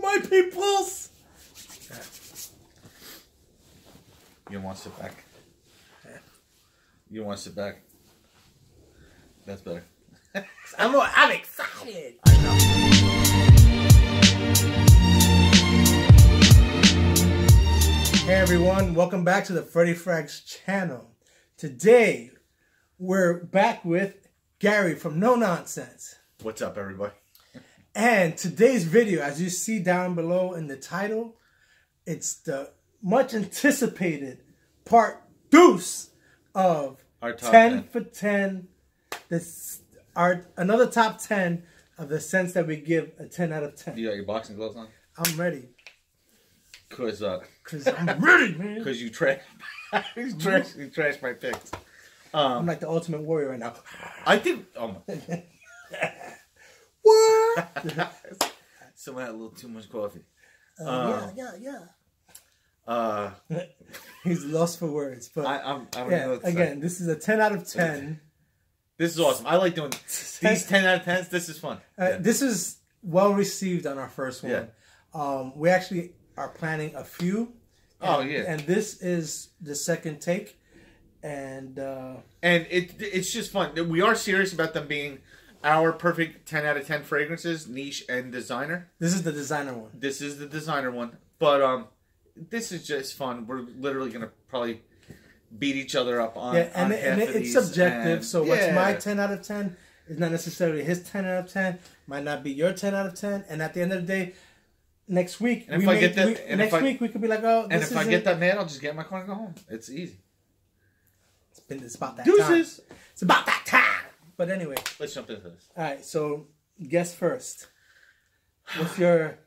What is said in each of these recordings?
my peoples. You don't want to sit back. You don't want to sit back. That's better. I'm excited. I know. Hey everyone, welcome back to the Freddy Frags channel. Today, we're back with Gary from No Nonsense. What's up, everybody? And today's video, as you see down below in the title, it's the much anticipated part deuce of Our top 10 for 10. Another top 10 of the sense that we give a 10 out of 10. You got your boxing gloves on? I'm ready. Cause I'm ready, man. Because you trashed my picks. I'm like the ultimate warrior right now. I think. Oh my. What? Someone had a little too much coffee. Yeah. He's lost for words, but I don't know what to again, say. this is a 10 out of 10. This is awesome. I like doing these 10 out of 10s. This is fun. This is well received on our first one. Yeah. We actually are planning a few. And, and this is the second take, and it's just fun. We are serious about them being our perfect 10 out of 10 fragrances, niche and designer. This is the designer one. This is the designer one, but this is just fun. We're literally gonna probably beat each other up on and it's subjective. And, so what's my 10 out of 10 is not necessarily his 10 out of 10. Might not be your 10 out of 10. And at the end of the day, next week, we could be like, oh, and if I get that mad, I'll just get in my car and go home. It's easy. It's about that Deuces. time. It's about that time. But anyway, let's jump into this. All right, so guess first. What's your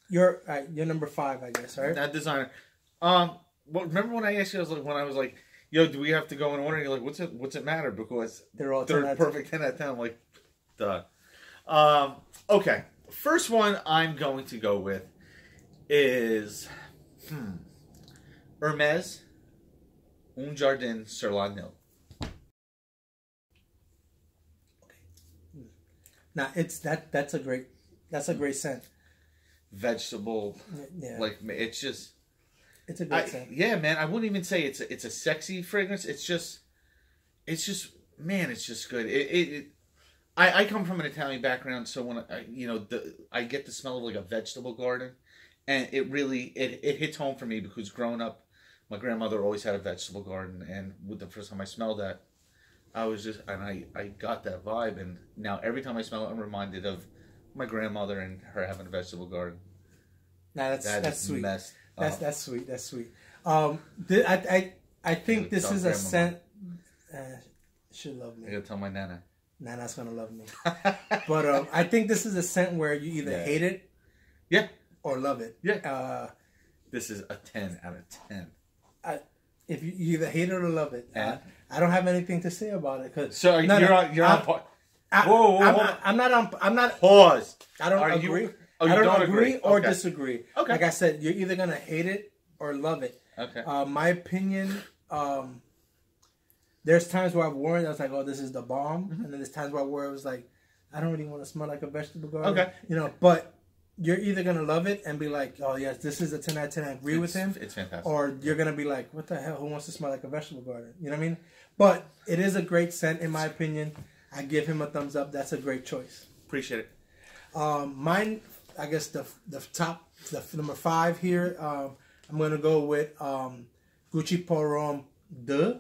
number 5, I guess, right? That designer. Well, remember when I asked you? I was like, "Yo, do we have to go in order?" And you're like, "What's it matter?" Because they're perfect 10 out of 10. I'm like, duh. Okay, first one I'm going to go with is Hermes Un Jardin sur l'Agneau. Now that's a great scent. Vegetable, like it's a great scent. Yeah, man. I wouldn't even say it's a sexy fragrance. It's just man, it's just good. I come from an Italian background, so when I get the smell of like a vegetable garden, and it really it hits home for me because growing up, my grandmother always had a vegetable garden, and with the first time I smelled that, I was just, and I got that vibe, and now every time I smell it, I'm reminded of my grandmother and her having a vegetable garden. Now that's sweet. That's sweet. That's sweet. I think this is a scent. She'll love me. I gotta tell my nana. Nana's gonna love me. But I think this is a scent where you either hate it, or love it. Yeah. This is a 10 out of 10. If you either hate it or love it, I don't have anything to say about it. Cause so you're on point. Whoa, I'm not. Pause. I don't agree. I don't agree or disagree. Okay. Like I said, you're either gonna hate it or love it. Okay. My opinion. There's times where I've worn it, I was like, oh, this is the bomb, and then there's times where I wore it, was like, I don't really want to smell like a vegetable garden. Okay. But you're either gonna love it and be like, oh yes, this is a 10 out of 10. I agree with him. It's fantastic. Or you're gonna be like, what the hell? Who wants to smell like a vegetable garden? You know what I mean? But it is a great scent in my opinion. I give him a thumbs up. That's a great choice. Appreciate it. Mine, I guess the number 5 here. I'm gonna go with Gucci Pour Homme De.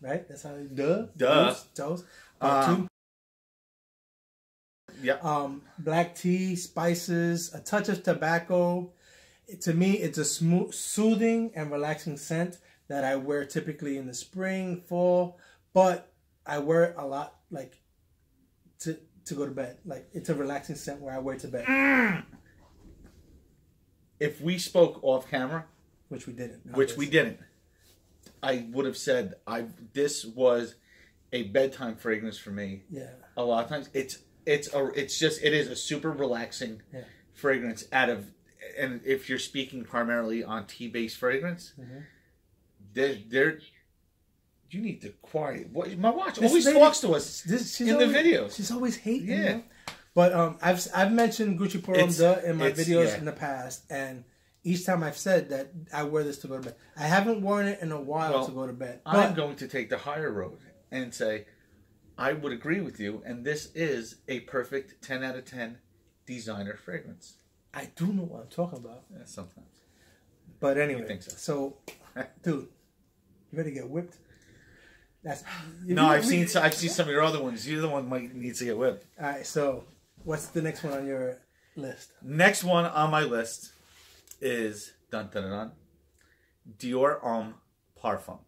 Right? That's how it Toast. Yeah. Black tea, spices, a touch of tobacco. To me, it's a smooth, soothing, and relaxing scent that I wear typically in the spring, fall, but I wear it a lot like to go to bed. Like it's a relaxing scent where I wear it to bed. If we spoke off camera, which we didn't. I would have said this was a bedtime fragrance for me. Yeah. A lot of times it is a super relaxing fragrance and if you're speaking primarily on tea-based fragrance, you need to quiet. My watch always talks to us in the videos. She's always hating. Yeah. But I've mentioned Gucci Pour Homme Deux in my videos yeah. in the past, and each time I've said that I wear this to go to bed. I haven't worn it in a while to go to bed. But I'm going to take the higher road and say I would agree with you, and this is a perfect 10 out of 10 designer fragrance. I do know what I'm talking about. Yeah, sometimes. But anyway, You think so? Dude, you ready to get whipped? I've seen some of your other ones. You're the one might needs to get whipped. All right, so what's the next one on your list? Next one on my list is dun dun dun, Dior Homme Parfum.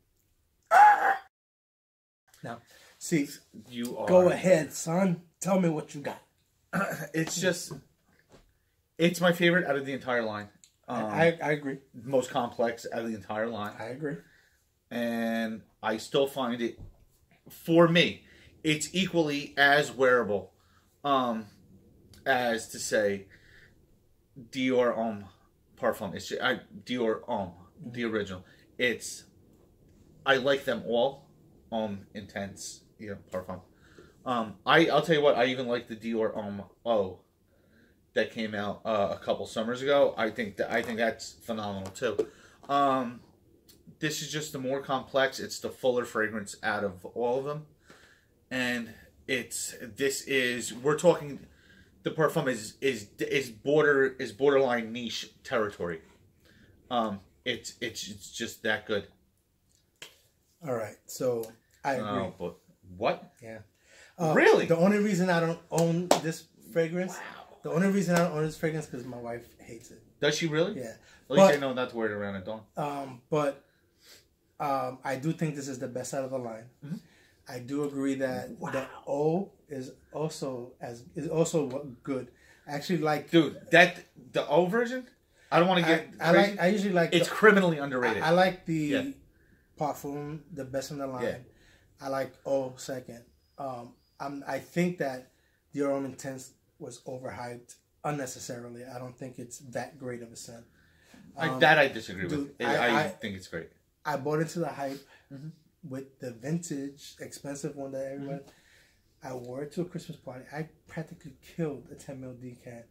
Now, see, you are go ahead, son. Tell me what you got. It's my favorite out of the entire line. I agree. Most complex out of the entire line. I agree. And I still find it, for me, it's equally as wearable as to say Dior Homme Parfum. It's Dior Homme, the original. I like them all. Intense, Parfum. I'll tell you what, I even like the Dior Homme O that came out a couple summers ago. I think that's phenomenal too. This is just the more complex. It's the fuller fragrance out of all of them, and we're talking. The Parfum is borderline niche territory. It's just that good. All right, so I agree. But what? Yeah. Really? The only reason I don't own this fragrance, is because my wife hates it. Does she really? Yeah. At least I know not to wear it around at dawn. But I do think this is the best out of the line. Mm-hmm. I do agree that the O is also good. I actually like the O version. I don't want to get. I usually like. It's criminally underrated. I like the Parfum, the best in the line. Yeah. I like O second. I think that Dior Homme Intense was overhyped unnecessarily. I don't think it's that great of a scent. I disagree with. I think it's great. I bought into the hype with the vintage, expensive one that everyone. I wore it to a Christmas party. I practically killed a 10 ml decant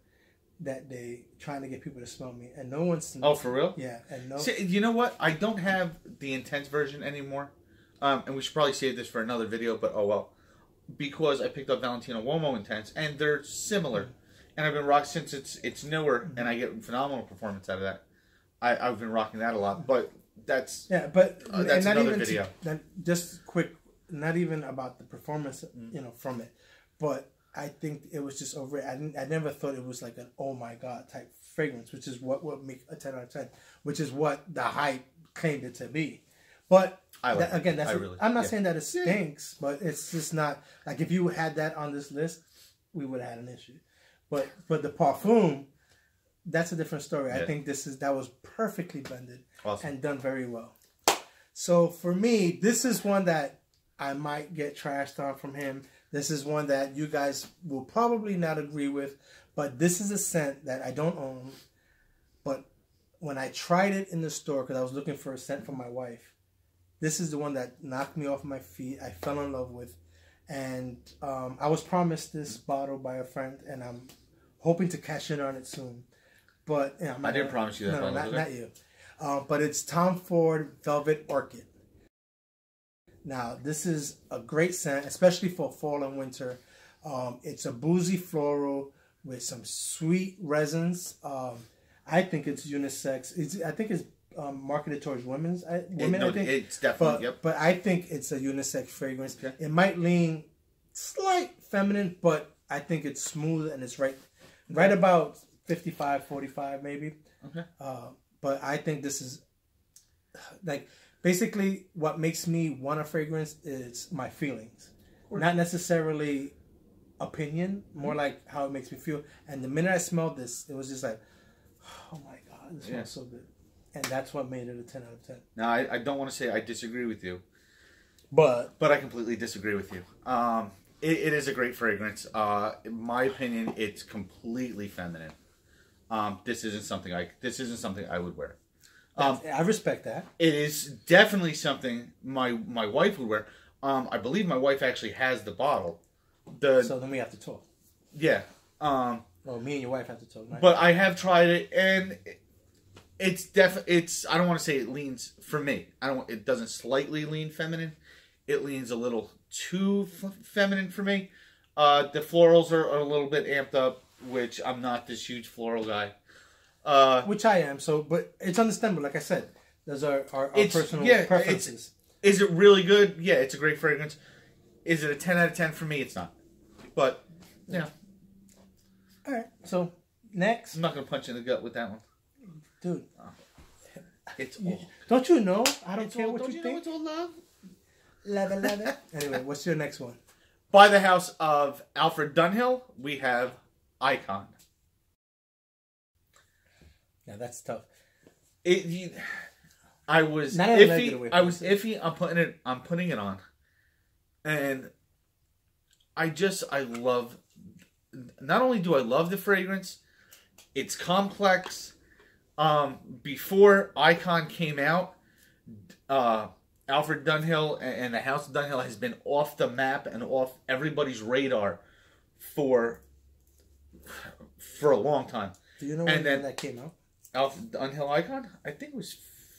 that day trying to get people to smell me, and no one's. Oh, for real? Yeah, and no. See, you know what? I don't have the intense version anymore, and we should probably save this for another video. But oh well, because I picked up Valentino Uomo Intense, and they're similar, and I've been rocking since it's newer, and I get phenomenal performance out of that. I've been rocking that a lot, but that's that's another video. Just quick, not even about the performance, from it, but I think it was just over. I never thought it was like an oh my god type fragrance, which is what would make a 10 out of 10, which is what the hype claimed it to be. But I'm not saying that it stinks, but it's just not like if you had that on this list, we would have had an issue. But the Parfum, that's a different story. Yeah. I think that was perfectly blended and done very well. So for me, this is one that I might get trashed on from him. This is one that you guys will probably not agree with, but this is a scent that I don't own. But when I tried it in the store, because I was looking for a scent for my wife, this is the one that knocked me off my feet. I fell in love with. And I was promised this bottle by a friend, and I'm hoping to cash in on it soon. But I didn't promise you that. No, not you. But it's Tom Ford Velvet Orchid. Now, this is a great scent, especially for fall and winter. It's a boozy floral with some sweet resins. I think it's unisex. I think it's marketed towards women. I think it's definitely. But I think it's a unisex fragrance. Okay. It might lean slight feminine, but I think it's smooth and it's right about 55, 45 maybe. Okay. But I think this is like basically what makes me want a fragrance is my feelings, not necessarily opinion, more like how it makes me feel. And the minute I smelled this, it was just like, oh my god, this smells so good. And that's what made it a 10 out of 10. Now, I don't want to say I disagree with you, but I completely disagree with you. It is a great fragrance. In my opinion, it's completely feminine. This isn't something I would wear. I respect that. It is definitely something my wife would wear. I believe my wife actually has the bottle. So then we have to talk. Yeah. Oh, me and your wife have to talk. Right? But I have tried it, and it's I don't want to say it leans for me. It doesn't slightly lean feminine. It leans a little too feminine for me. The florals are a little bit amped up, which I'm not this huge floral guy. Which I am. So, but it's understandable. Like I said, those are our personal preferences. Is it really good? Yeah, it's a great fragrance. Is it a 10 out of 10 for me? It's not. But yeah. All right. So next, I'm not gonna punch you in the gut with that one, dude. It's all. Don't you know? I don't care what don't you you think. know it's all love. Love it, love it. Anyway, what's your next one? By the house of Alfred Dunhill, we have Icon. Yeah, that's tough. I was Not iffy. I was iffy. I'm putting it on, and I love. Not only do I love the fragrance, it's complex. Before Icon came out, Alfred Dunhill and the House of Dunhill has been off the map and off everybody's radar for a long time. Do you know when that came out? Alfred Dunhill Icon? I think it was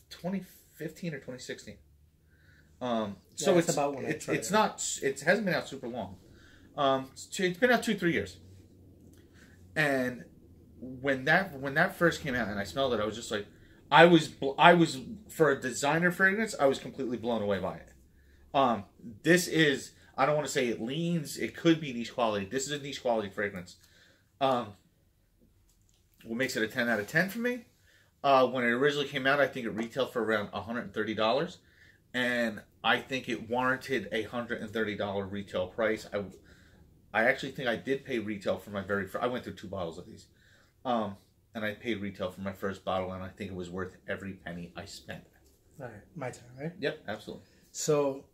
2015 or 2016. So it's about when it hasn't been out super long. It's been out 2-3 years. And when that first came out and I smelled it, I was just like, I was for a designer fragrance, I was completely blown away by it. This is, I don't want to say it leans, it could be niche quality. This is a niche quality fragrance. What makes it a 10 out of 10 for me? When it originally came out, I think it retailed for around $130, and I think it warranted a $130 retail price. I actually think I did pay retail for my very first. I went through 2 bottles of these, and I paid retail for my first bottle, and I think it was worth every penny I spent. All right, my turn, right? Yep, absolutely. So,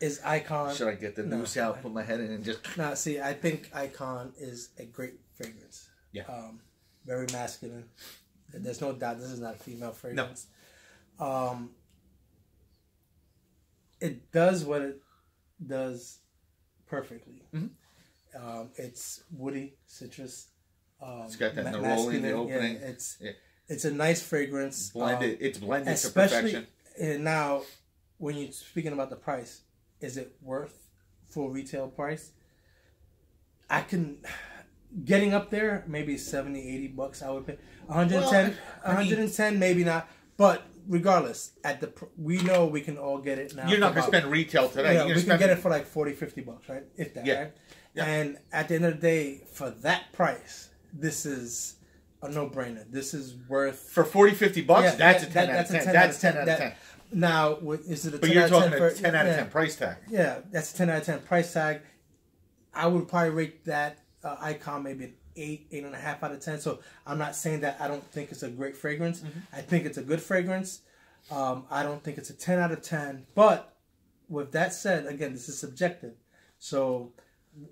is Icon? Should I get the noose out, put my head in, and just? No, see, I think Icon is a great fragrance. Yeah. Very masculine. There's no doubt this is not a female fragrance. No. It does what it does perfectly. Mm-hmm. It's woody, citrus. It's got that neroli in the opening. Yeah, it's a nice fragrance. Blended. It's blended to perfection. And now, when you're speaking about the price, is it worth full retail price? I can... Getting up there, maybe $70, $80 I would pay. 110, 110 maybe not. But regardless, we know we can all get it now. You're not going to spend retail today. Yeah, we can get it for like $40, $50, right? If that, yeah. right? Yeah. And at the end of the day, for that price, this is a no-brainer. This is worth... For $40, $50, that's a 10 out of 10. That's 10 out of 10. Now, is it a 10 but you're out talking of 10 a 10 out of 10 price tag. Yeah, that's a 10 out of 10 price tag. I would probably rate that Icon maybe an 8, 8.5 out of 10. So I'm not saying that I don't think it's a great fragrance. Mm-hmm. I think it's a good fragrance. I don't think it's a 10 out of 10. But with that said, again, this is subjective. So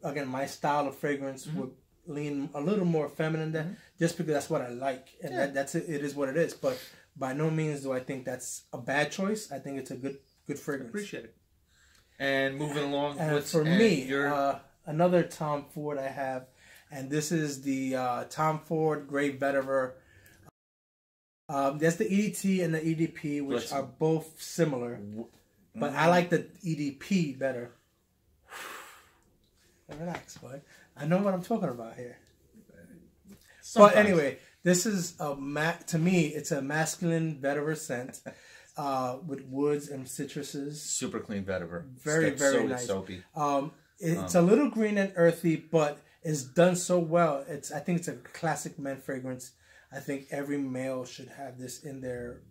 again, my style of fragrance would lean a little more feminine than just because that's what I like, and that's it. It is what it is. But by no means do I think that's a bad choice. I think it's a good fragrance. Appreciate it. And moving along, for me, another Tom Ford I have, and this is the Tom Ford Grey Vetiver. There's the EDT and the EDP, which are both similar, but I like the EDP better. Relax, boy. I know what I'm talking about here. Sometimes. But anyway, this is to me, it's a masculine vetiver scent with woods and citruses. Super clean vetiver. Very nice. Soapy. It's a little green and earthy, but it's done so well. I think it's a classic men fragrance. I think every male should have this in their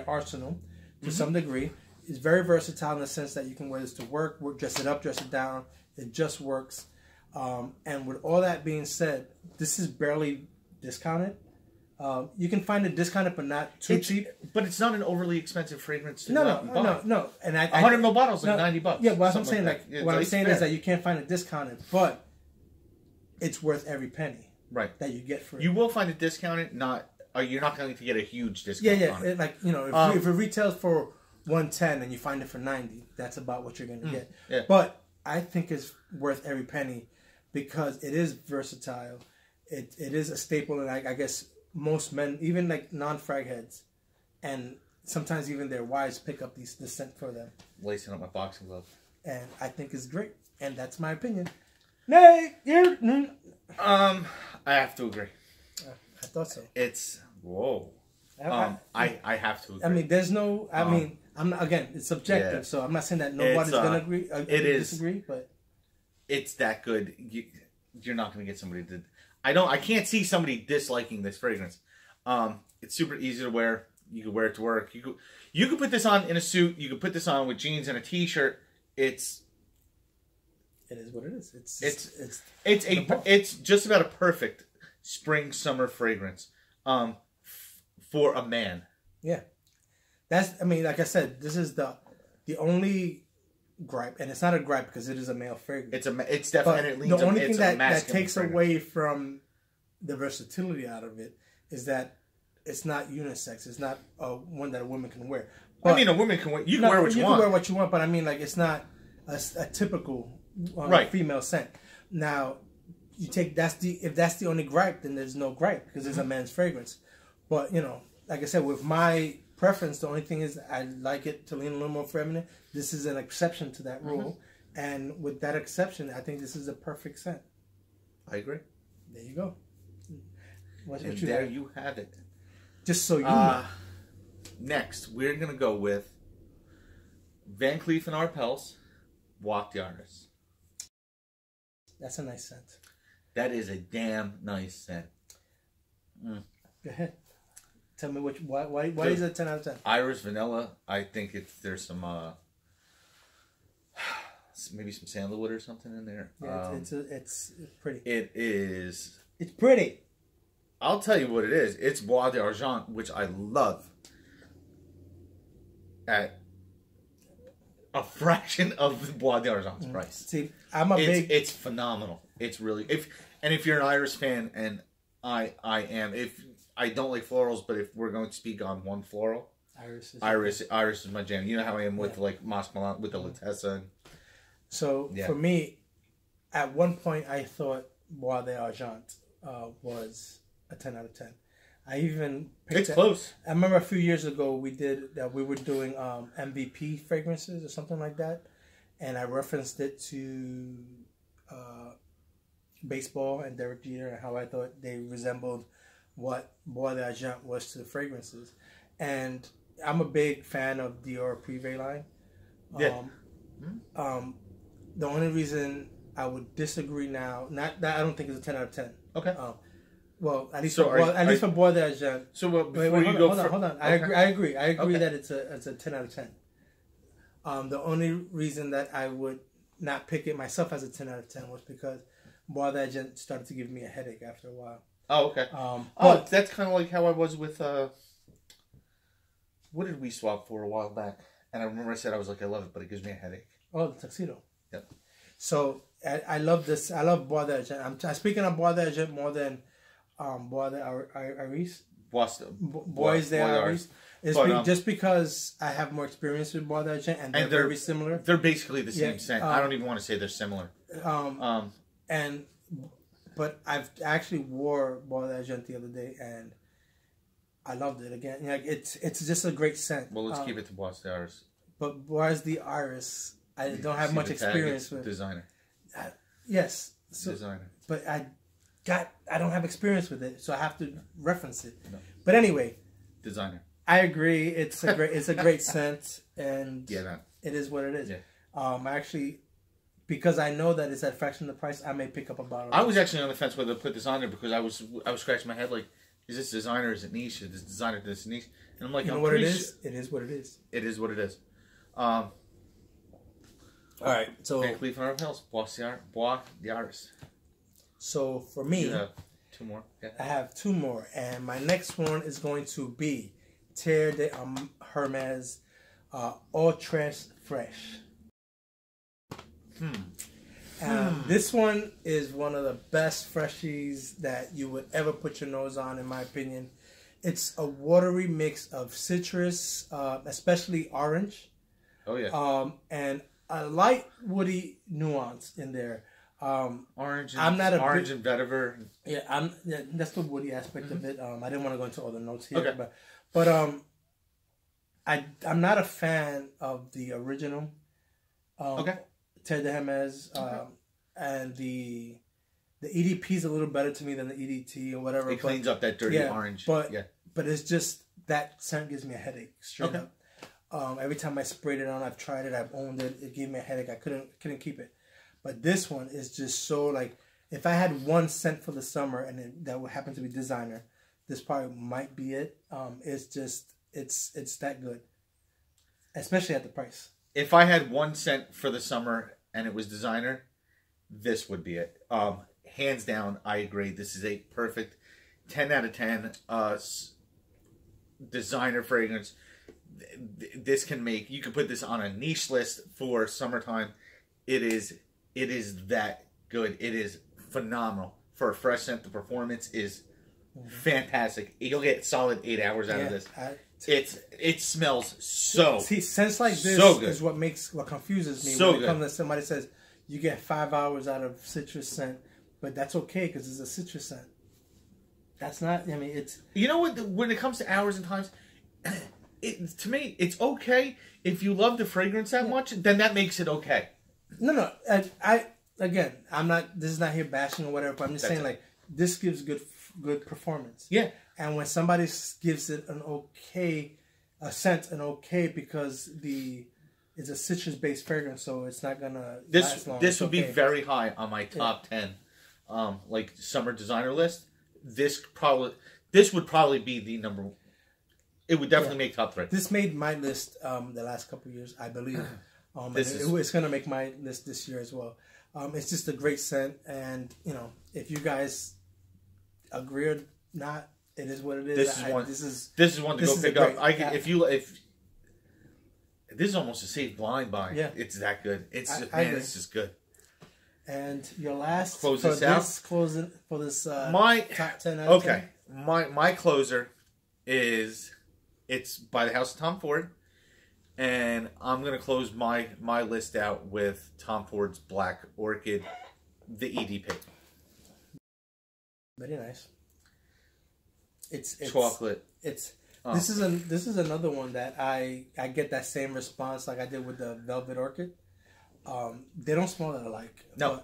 arsenal to some degree. It's very versatile in the sense that you can wear this to work, dress it up, dress it down. It just works. And with all that being said, this is barely discounted. You can find it discounted, but not too cheap. But it's not an overly expensive fragrance to no. And 100 ml bottles like $90. Yeah, what I'm saying, what I'm saying is that you can't find it discounted, but it's worth every penny. Right. That you get for it. You will find it discounted. You're not going to get a huge discount. Yeah. If it retails for $110 and you find it for $90, that's about what you're going to get. Yeah. But I think it's worth every penny because it is versatile. It is a staple, and I guess most men, even like non-frag heads, and sometimes even their wives pick up this scent for them. Lacing up my boxing glove. And I think it's great, and that's my opinion. Nay, I have to agree. I thought so. It's whoa. I have to agree. I mean, there's no. I mean, I'm not, again, it's subjective, Yeah. so I'm not saying that nobody's gonna agree. Disagree, but it's that good. You're not gonna get somebody to. I can't see somebody disliking this fragrance. It's super easy to wear. You can wear it to work. You could put this on in a suit. You could put this on with jeans and a t-shirt. It is what it is. It's just about a perfect spring summer fragrance for a man. Yeah, I mean, like I said, this is the only gripe, and it's not a gripe because it is a male fragrance. It's definitely the only thing that takes fragrance. away from the versatility out of it is that it's not unisex. It's not one that a woman can wear. But, I mean, a woman can wear. You can wear what you want. You can wear what you want, but I mean, like, it's not a typical female scent. Now, if that's the only gripe, then there's no gripe because it's a man's fragrance. But like I said, with my preference, the only thing is I like it to lean a little more feminine. This is an exception to that rule, and with that exception, I think this is a perfect scent. I agree. There you go. You have it. Just so you know. Next, we're gonna go with Van Cleef & Arpels Bois d'Arras. That's a nice scent. That is a damn nice scent. Go ahead. Tell me why is it 10 out of 10? Iris vanilla. I think there's some maybe some sandalwood or something in there. Yeah, it's pretty. It is. It's pretty. I'll tell you what it is. It's Bois d'Argent, which I love. At a fraction of the Bois d'Argent's price. See, It's phenomenal. It's really if you're an Iris fan, and I am. If I don't like florals, but if we're going to speak on one floral, Iris is my jam. You know how I am with like Mosque Milan with the Lattessa. So for me, at one point I thought Bois d'Argent was a 10 out of 10. I even picked it's close. I remember a few years ago we were doing MVP fragrances or something like that, and I referenced it to baseball and Derek Jeter and how I thought they resembled what Bois d'Argent was to the fragrances. And I'm a big fan of Dior Privé line. The only reason I would disagree now, not that I don't think it's a 10 out of 10. Okay. Well, at least for Bois d'Argent. So hold on. I agree that it's a 10 out of 10. The only reason that I would not pick it myself as a 10 out of 10 was because Bois d'Argent started to give me a headache after a while. Oh, okay. But that's kind of like how I was with what did we swap for a while back? And I remember I said I was like, I love it, but it gives me a headache. Oh, the tuxedo. Yep. So I love this. I love Bois d'Argent. I'm speaking of Bois d'Argent more than Bois d'Arras. Bois d'Arras. Just because I have more experience with Bois d'Argent and they're very similar. They're basically the same scent. I don't even want to say they're similar. But I've actually wore Bois d'Argent the other day and I loved it again. Like it's just a great scent. Well, let's keep it to Bois d'Arras. But Bois d'Arras, I don't have much experience with. Designer. Yes. Designer. But I don't have experience with it, so I have to reference it. No. But anyway, designer. I agree. It's a great scent, and it is what it is. Yeah. Actually, because I know that it's at a fraction of the price, I may pick up a bottle. I was actually on the fence whether to put this on there because I was scratching my head like, is this designer? Is it niche? Is this designer? This niche? And I'm like, you know what it is? It is what it is. It is what it is. All right. So Van Cleef & Arpels, Bois d'Arras. So for me, you have two more. Yeah. I have two more, and my next one is going to be Terre de Hermes Eau Très Fresh. This one is one of the best freshies that you would ever put your nose on, in my opinion. It's a watery mix of citrus, especially orange. Oh yeah. And a light woody nuance in there. Orange. And, I'm not a orange big, and vetiver. Yeah, that's the woody aspect of it. I didn't want to go into all the notes here, Okay. but I'm not a fan of the original. Okay. Terre de Hermes, and the EDP is a little better to me than the EDT or whatever. It cleans up that dirty orange. But it's just that scent gives me a headache straight up. Every time I sprayed it on, I've tried it, I've owned it. It gave me a headache. I couldn't keep it. But this one is just so like, if I had one scent for the summer and that would happen to be designer, this probably might be it. It's just it's that good, especially at the price. If I had one scent for the summer and it was designer, this would be it. Hands down, I agree. This is a perfect 10 out of 10 designer fragrance. This can make, you can put this on a niche list for summertime. It is that good. It is phenomenal for a fresh scent. The performance is fantastic. You'll get solid 8 hours out of this. It smells so. See, scents like this is what confuses me when it comes to somebody says you get 5 hours out of citrus scent, but that's okay because it's a citrus scent. That's not. I mean, it's. You know what? When it comes to hours and times, to me, it's okay if you love the fragrance that much. Then that makes it okay. No. I again, I'm not. This is not here bashing or whatever. But I'm just saying, like, this gives good performance. Yeah. And when somebody gives it a scent because it's a citrus based fragrance, so it's not gonna last long. This would be very high on my top 10, like summer designer list. This would probably be the number. It would definitely make top 3. This made my list the last couple of years, I believe. It's gonna make my list this year as well. It's just a great scent, and if you guys agree or not, it is what it is. This is one to go pick up. If this is almost a safe blind buy. Yeah, it's that good. It's just good. And your last close this out. Closing for this my top 10. Okay, my closer is it's by the House of Tom Ford, and I'm gonna close my list out with Tom Ford's Black Orchid, the EDP. Very nice. It's chocolate. This is another one that I get that same response like I did with the Velvet Orchid. They don't smell that alike. No.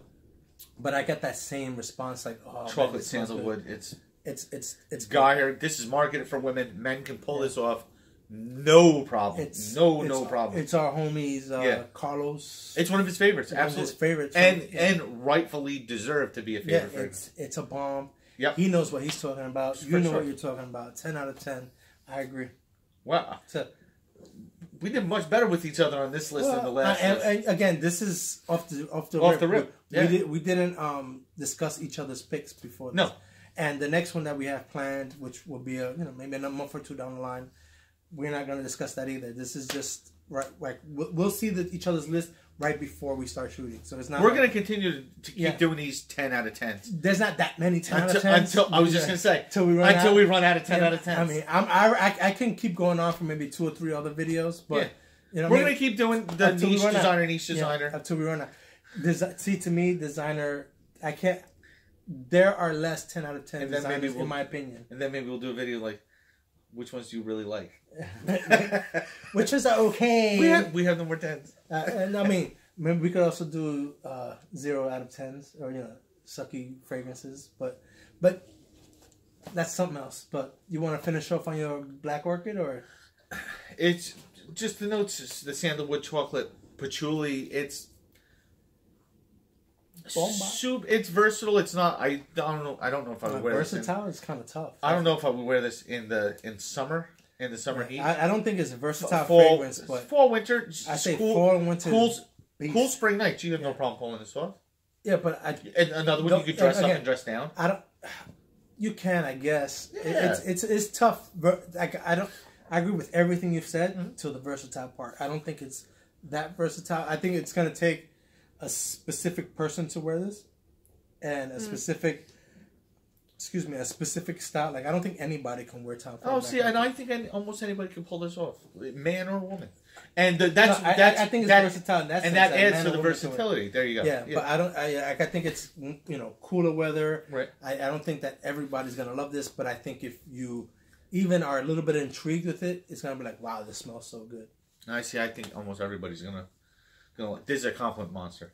But I get that same response like chocolate sandalwood. It's guy here. This is marketed for women. Men can pull this off. No problem. No problem. It's our homies Carlos. It's one of his favorites. Absolutely his favorites. And rightfully deserved to be a favorite fragrance. It's a bomb. Yep. He knows what he's talking about. You know what you're talking about. 10 out of 10. I agree. Wow. So, we did much better with each other on this list than the last list. And again, this is off the rip. We didn't discuss each other's picks before this. No. And the next one that we have planned, which will be maybe a month or two down the line, we're not going to discuss that either. This is just right. Like we'll see each other's list right before we start shooting. So it's not. We're going to continue to keep doing these 10 out of 10s. There's not that many 10 out of 10s. Until I was just going to say until we run out of 10 out of 10s. I mean, I can keep going on for maybe 2 or 3 other videos, but we're going to keep doing the niche designer until we run out. See, to me, designer, I can't. There are less 10 out of 10 designers, in my opinion. And then maybe we'll do a video like, which ones do you really like? Which is okay. We have no more 10s. And I mean, maybe we could also do 0 out of 10s or sucky fragrances, but that's something else. But you want to finish off on your Black Orchid or? It's just the notes, the sandalwood, chocolate, patchouli. It's soup. It's versatile. It's not. I don't know if I would wear this. Versatile is kind of tough. I don't know if I would wear this in summer. In the summer heat. I don't think it's a versatile fragrance, but fall, winter. I say fall and winter. Cool spring nights. You have no problem pulling this off. Yeah, but another one you could dress up and dress down. You can, I guess. Yeah. It's tough. I agree with everything you've said till the versatile part. I don't think it's that versatile. I think it's going to take a specific person to wear this, and a specific excuse me, a specific style. Like I don't think anybody can wear Tom Ford. Oh, see, and I think almost anybody can pull this off, man or woman. And that's no, I think it's versatile, and that adds to the versatility. There you go. Yeah, but I think it's cooler weather. Right. I don't think that everybody's gonna love this, but I think if you even are a little bit intrigued with it, it's gonna be like, wow, this smells so good. I see. I think almost everybody's gonna. This is a compliment monster.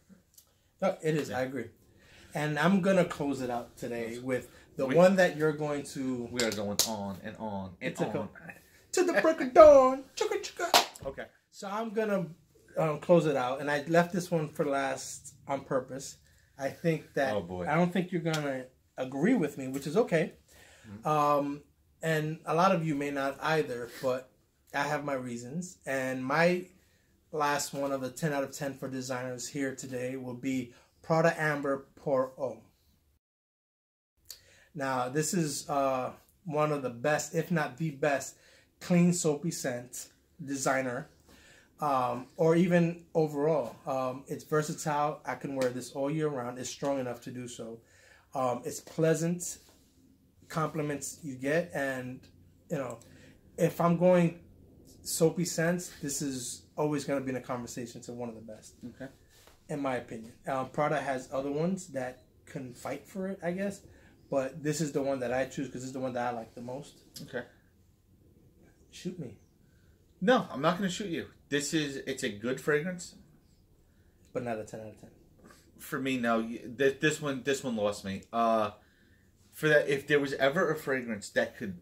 No, it is. Yeah. I agree. And I'm gonna close it out today with the one that you're going to. We are going on and on and on to the break of dawn. Chugga chugga. Okay. So I'm gonna close it out, and I left this one for last on purpose. I think that I don't think you're gonna agree with me, which is okay. Mm-hmm. And a lot of you may not either, but I have my reasons. And my last one of the 10 out of 10 for designers here today will be Prada Amber Pour Homme. Now, this is one of the best, if not the best, clean soapy scent designer, or even overall. It's versatile. I can wear this all year round. It's strong enough to do so. It's pleasant compliments you get, and if I'm going soapy scents, this is always going to be in a conversation to one of the best. Okay. In my opinion. Prada has other ones that can fight for it, I guess. But this is the one that I choose because it's the one that I like the most. Okay. Shoot me. No, I'm not going to shoot you. It's a good fragrance. But not a 10 out of 10. For me, no. This one lost me. For that, if there was ever a fragrance that could...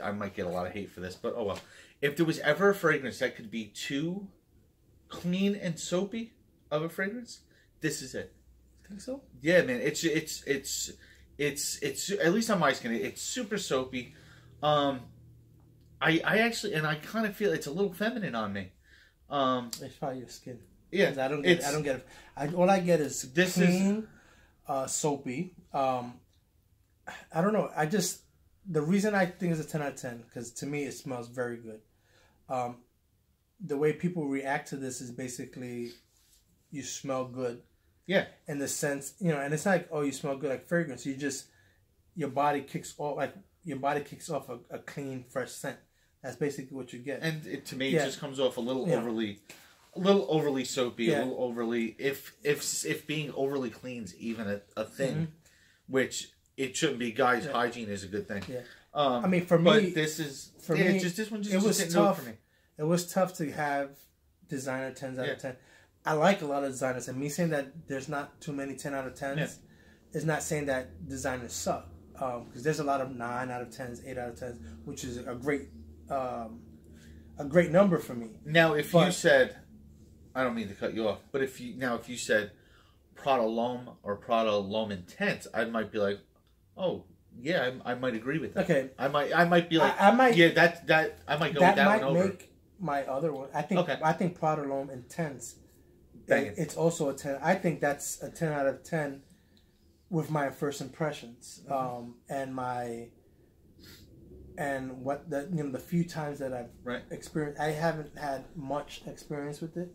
I might get a lot of hate for this, but oh well. If there was ever a fragrance that could be too clean and soapy of a fragrance, this is it. Think so? Yeah, man. It's at least on my skin, it's super soapy. I actually, and I kind of feel it's a little feminine on me. It's probably your skin. Yeah, I don't get it. All I get is clean, soapy. I don't know. The reason I think it's a 10 out of 10, because to me it smells very good. The way people react to this is basically you smell good. Yeah. In the sense, and it's not like, oh, you smell good like fragrance. Your body kicks off a clean, fresh scent. That's basically what you get. And to me, it just comes off a little overly soapy, a little overly. If being overly clean's even a thing, which it shouldn't be. Guys, hygiene is a good thing. Yeah. I mean, for me, but this is this one. It was tough for me. It was tough to have designer 10s out of 10. I like a lot of designers, and me saying that there's not too many 10 out of 10s is not saying that designers suck. Because there's a lot of 9 out of 10s, 8 out of 10s, which is a great number for me. Now, you said, I don't mean to cut you off, but if you said Prada L'Homme or Prada L'Homme Intense, I might be like, oh yeah, I might agree with that. Okay, I might be like, I might go with that one over. That might make my other one. I think Prada L'Homme Intense. It's also a 10. I think that's a 10 out of 10 with my first impressions, and what the few times that I've experienced. I haven't had much experience with it.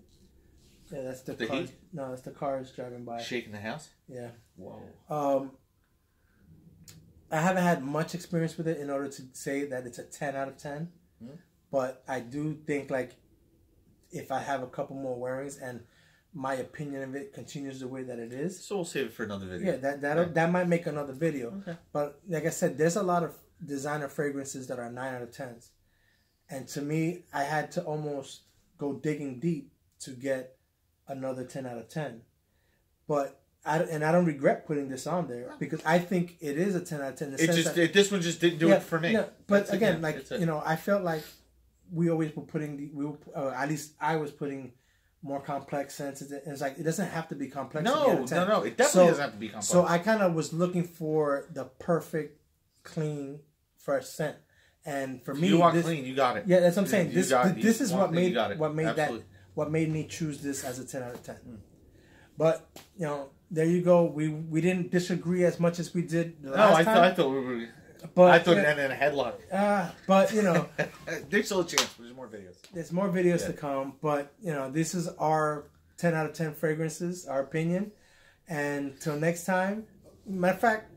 Yeah, that's the cars. Heat? No, that's the cars driving by. Shaking the house? Yeah. Whoa. I haven't had much experience with it in order to say that it's a 10 out of 10. Mm-hmm. But I do think, like, if I have a couple more wearings and my opinion of it continues the way that it is. So we'll save it for another video. Yeah, that might make another video. Okay. But like I said, there's a lot of designer fragrances that are 9 out of 10s. And to me, I had to almost go digging deep to get another 10 out of 10. But I don't regret putting this on there because I think it is a 10 out of 10. This one just didn't do it for me. Yeah, but again, I felt like we always were putting at least I was putting more complex scents. It's like it doesn't have to be complex. No, it definitely doesn't have to be complex. So I kind of was looking for the perfect, clean, fresh scent, and for me, you want clean, you got it. Yeah, that's what I'm saying. This is what made Absolutely. what made me choose this as a 10 out of 10. But there you go. We didn't disagree as much as we did the last time. I thought we were. But I thought it ended in a headlock. But there's still a chance. There's more videos. There's more videos to come. But this is our 10 out of 10 fragrances, our opinion. And till next time. Matter of fact,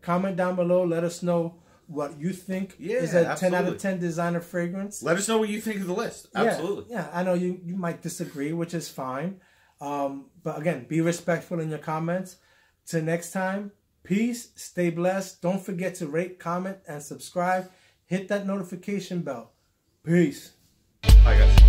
Comment down below. Let us know what you think is a 10 out of 10 designer fragrance. Let us know what you think of the list. Absolutely. Yeah, I know you might disagree, which is fine. But again, be respectful in your comments. Till next time, peace, stay blessed. Don't forget to rate, comment, and subscribe. Hit that notification bell. Peace. Bye, guys.